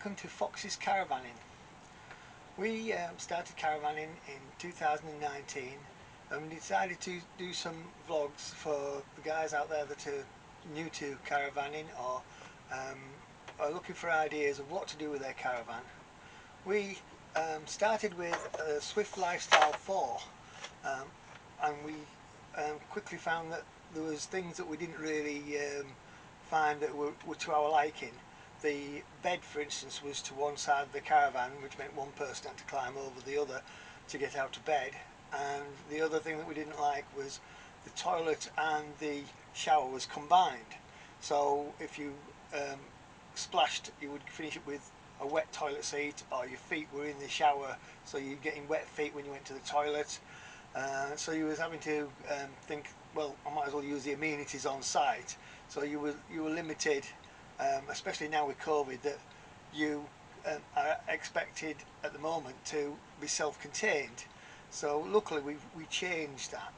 welcome to Fox's Caravanning. We started caravanning in 2019 and we decided to do some vlogs for the guys out there that are new to caravanning or are looking for ideas of what to do with their caravan. We started with a Swift Lifestyle 4 and we quickly found that there was things that we didn't really find that were to our liking. The bed, for instance, was to one side of the caravan, which meant one person had to climb over the other to get out of bed. And the other thing that we didn't like was the toilet and the shower was combined. So if you splashed, you would finish it with a wet toilet seat, or your feet were in the shower, so you're getting wet feet when you went to the toilet. So you was having to think, well, I might as well use the amenities on site. So you were limited. Especially now with COVID, that you are expected at the moment to be self-contained. So luckily we changed that.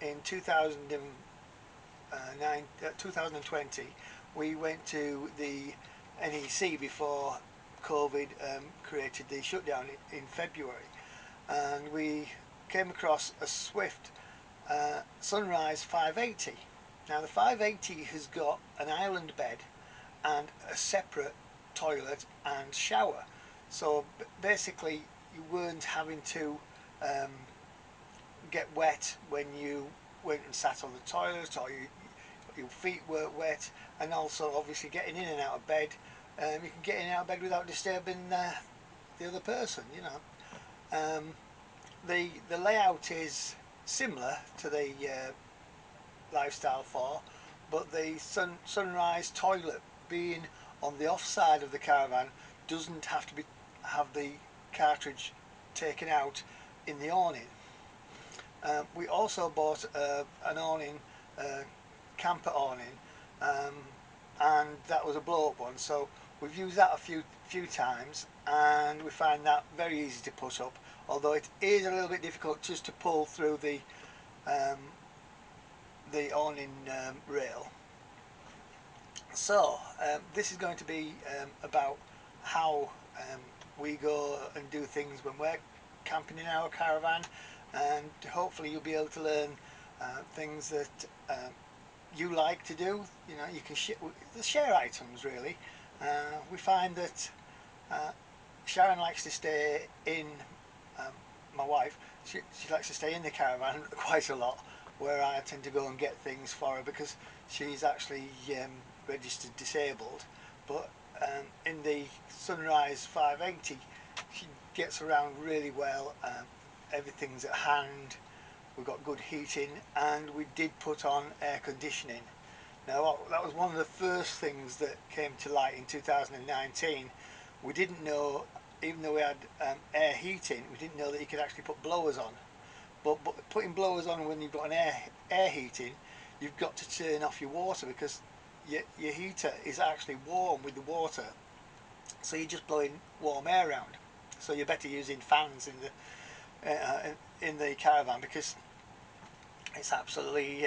In 2020 we went to the NEC before COVID created the shutdown in February, and we came across a Swift Sunrise 580. Now the 580 has got an island bed and a separate toilet and shower, so basically you weren't having to get wet when you went and sat on the toilet, or your feet weren't wet, and also obviously getting in and out of bed, you can get in and out of bed without disturbing the other person, you know. The layout is similar to the Lifestyle 4, but the Sunrise toilet being on the off side of the caravan doesn't have to have the cartridge taken out in the awning. We also bought an awning, camper awning, and that was a blow-up one, so we've used that a few times and we find that very easy to put up, although it is a little bit difficult just to pull through the awning rail. So this is going to be about how we go and do things when we're camping in our caravan, and hopefully you'll be able to learn things that you like to do. You know, you can share items really. We find that Sharon likes to stay in, my wife, she likes to stay in the caravan quite a lot, where I tend to go and get things for her because she's actually registered disabled. But in the Sunrise 580 she gets around really well. Everything's at hand, we've got good heating, and we did put on air conditioning. Now that was one of the first things that came to light in 2019. We didn't know, even though we had air heating, we didn't know that you could actually put blowers on. But putting blowers on when you've got an air heating, you've got to turn off your water because your heater is actually warm with the water, so you're just blowing warm air around. So you're better using fans in the caravan, because it's absolutely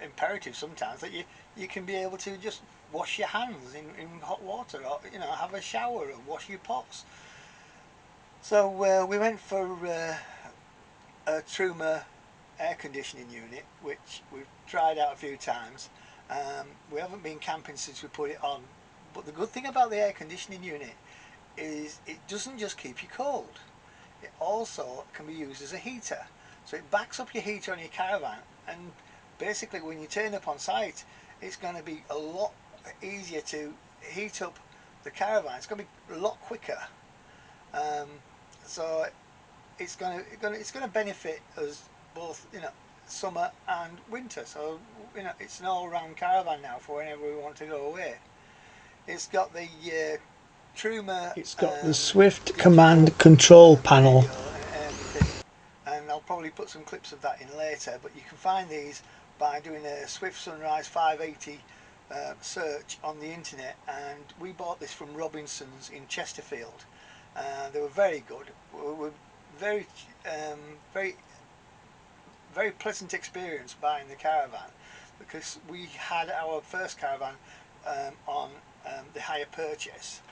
imperative sometimes that you can be able to just wash your hands in hot water, or have a shower or wash your pots. So we went for a Truma air conditioning unit, which we've tried out a few times. We haven't been camping since we put it on, but the good thing about the air conditioning unit is it doesn't just keep you cold, it also can be used as a heater. So it backs up your heater on your caravan, and basically when you turn up on site, it's going to be a lot easier to heat up the caravan. It's going to be a lot quicker. So it's going to benefit us both, summer and winter. So it's an all-round caravan now for whenever we want to go away. It's got the Truma. It's got the Swift command control panel. And everything, and I'll probably put some clips of that in later. But you can find these by doing a Swift Sunrise 580 search on the internet. And we bought this from Robinson's in Chesterfield. They were very good. We were very pleasant experience buying the caravan, because we had our first caravan on the hire purchase,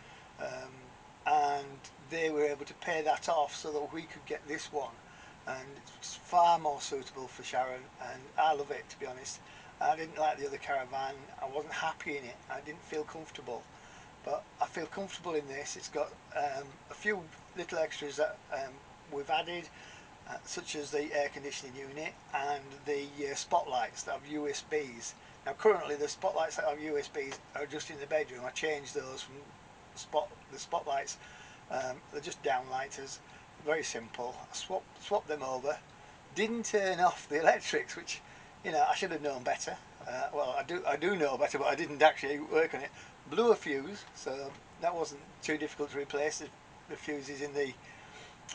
and they were able to pay that off so that we could get this one, and it's far more suitable for Sharon, and I love it, to be honest. I didn't like the other Caravan. I wasn't happy in it. I didn't feel comfortable, but I feel comfortable in this. It's got a few little extras that we've added, such as the air conditioning unit and the spotlights that have USBs. Now currently the spotlights that have USBs are just in the bedroom. I changed those from the spotlights. They're just downlighters, very simple. I swapped them over. Didn't turn off the electrics, which, you know, I should have known better. Well, I do know better, but I didn't actually work on it. Blew a fuse, so that wasn't too difficult to replace. The fuse is in the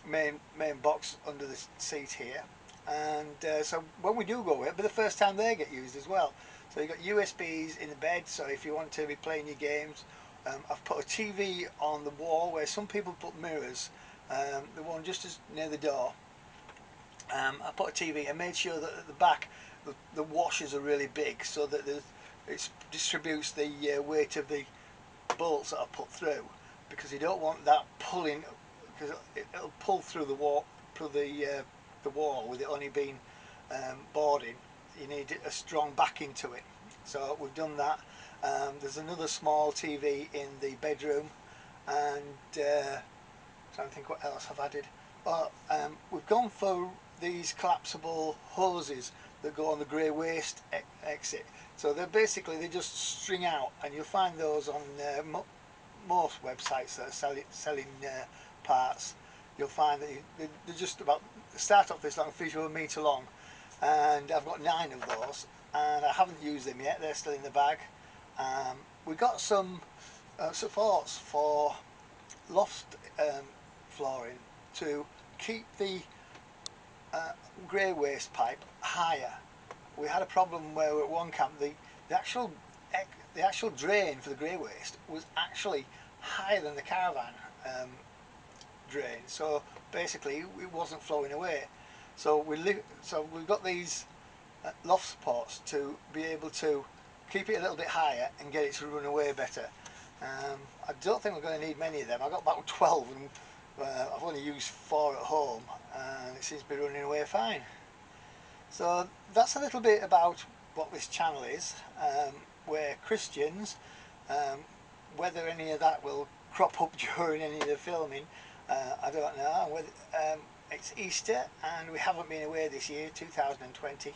main box under the seat here, and so when we do go away, it'll be the first time they get used as well. So you've got USBs in the bed, so if you want to be playing your games. I've put a TV on the wall where some people put mirrors, the one just as near the door. I put a TV and made sure that at the back the washers are really big, so that it distributes the weight of the bolts that I put through, because you don't want that pulling, because it'll pull through the wall, with it only being boarding. You need a strong backing to it, so we've done that. There's another small TV in the bedroom, and trying to think what else I've added. Well, we've gone for these collapsible hoses that go on the grey waste exit. So they're just string out, and you'll find those on most websites that are selling parts. You'll find that they're just about, start off this long, finish a metre long, and I've got 9 of those, and I haven't used them yet. They're still in the bag. We got some supports for loft flooring to keep the grey waste pipe higher. We had a problem where at one camp the actual drain for the grey waste was actually higher than the Caravan drain, so basically it wasn't flowing away. So we've got these loft supports to be able to keep it a little bit higher and get it to run away better. I don't think we're going to need many of them. I got about 12, and I've only used 4 at home, and it seems to be running away fine. So that's a little bit about what this channel is. We're Christians. Whether any of that will crop up during any of the filming, I don't know. It's Easter, and we haven't been away this year, 2020.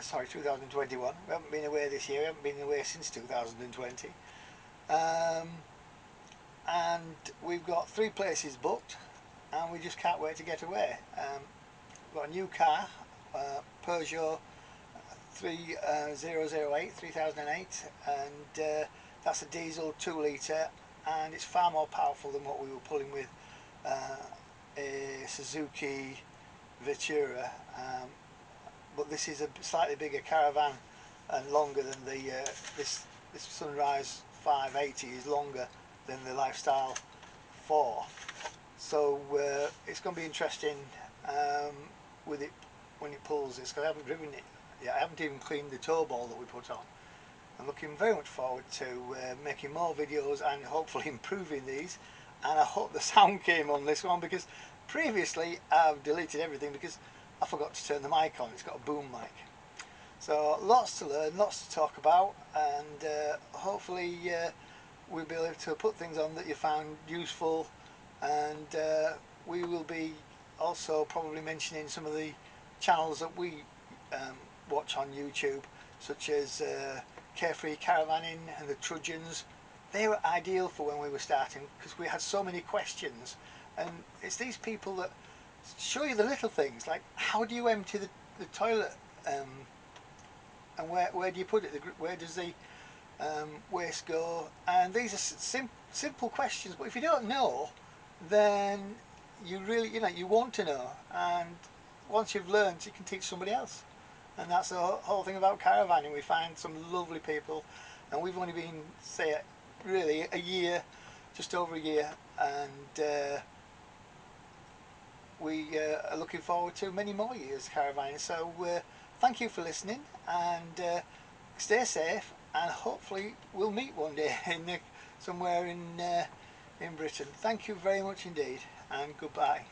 Sorry, 2021. We haven't been away this year. We haven't been away since 2020. And we've got 3 places booked, and we just can't wait to get away. We've got a new car, Peugeot 3008, 3008, and that's a diesel 2 litre, and it's far more powerful than what we were pulling with a Suzuki Vittura. But this is a slightly bigger Caravan and longer than the this Sunrise 580 is longer than the Lifestyle 4. So it's going to be interesting with it when it pulls this, because I haven't driven it yet. I haven't even cleaned the tow ball that we put on. I'm looking very much forward to making more videos and hopefully improving these, and I hope the sound came on this one, because previously I've deleted everything because I forgot to turn the mic on. It's got a boom mic. So lots to learn, lots to talk about, and hopefully we'll be able to put things on that you found useful, and we will be also probably mentioning some of the channels that we watch on YouTube, such as Carefree Caravanning and the Trudgeons. They were ideal for when we were starting, because we had so many questions, and it's these people that show you the little things, like how do you empty the toilet, and where do you put it, where does the waste go, and these are simple questions, but if you don't know, then you really, you want to know, and once you've learned, you can teach somebody else. And that's the whole thing about caravanning. We find some lovely people, and we've only been, say, really a year, just over a year, and we are looking forward to many more years caravanning. So thank you for listening, and stay safe, and hopefully we'll meet one day somewhere in in Britain. Thank you very much indeed, and goodbye.